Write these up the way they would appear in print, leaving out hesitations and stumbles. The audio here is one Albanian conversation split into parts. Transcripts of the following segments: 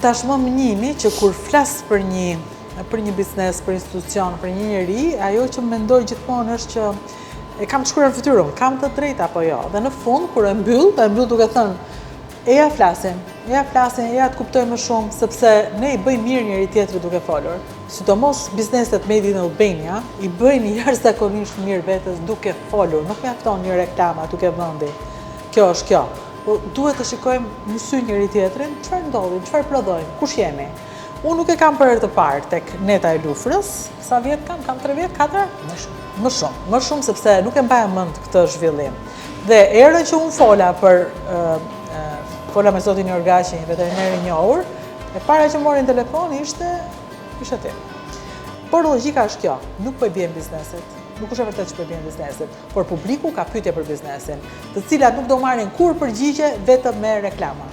Tashmë më njihni që kur flas për një biznes, për institucion, për një njeri, ajo që mendoj gjithmonë është që e kam të shkruar në fytyrën, kam të drejtë apo jo. Dhe në fund kur e mbyll duke thënë eja flasim, eja të kuptojmë më shumë, sepse ne i bëjmë mirë njëri tjetrit duke folur. Sidomos bizneset Made in Albania i bëjnë jashtëzakonisht mirë vetes duke folur, nuk mjafton një reklama duke vendi. Kjo është kjo. Po duhet të shikojmë në sy njëri tjetrin, çfarë ndodhi, çfarë prodhojmë, kush jemi. Unë nuk e kam për herë të parë tek Neta e Lufrës, sa vjet kam? Kam 3 vjet, 4? Më shumë sepse nuk e mbaja mend këtë zhvillim. Dhe erën që unë fola me zotin Jorgaçi, një veteriner i njohur, e para që mori në telefon ishte ti. Por logjika është kjo, nuk po i bien bizneset. Nuk është e vërtetë që po i bien bizneset, por publiku ka pyetje për biznesin, të cilat nuk do marrin kur përgjigje vetëm me reklama.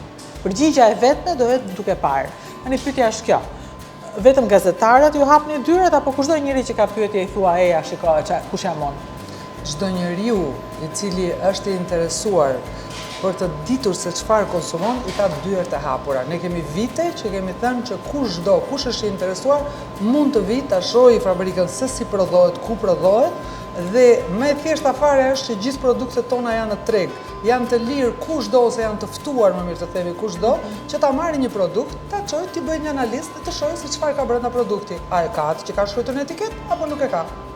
Përgjigjja e vetme do jetë duke parë. Tani pyetja është kjo. Vetëm gazetarët ju hapni dyert apo kushdo njeri që ka pyetje i thua eja shiko kush jam unë? Çdo njeriu i cili është i interesuar për të ditur se çfarë konsumon, i ka dyert e hapura. Ne kemi vite që kemi thënë që kush është i interesuar, mund të vijë ta shohë fabrikën se si prodhohet, ku prodhohet, dhe më e thjeshta fare është që gjithë produktet tona janë në treg. Janë të lirë kushdo ose janë të ftuar, më mirë të themi kushdo, që ta marrë një produkt, ta çojë, t'i bëjë një analizë dhe të shohë se çfarë ka brenda produkti. A e ka atë që ka shkruar në etiketë apo nuk e ka?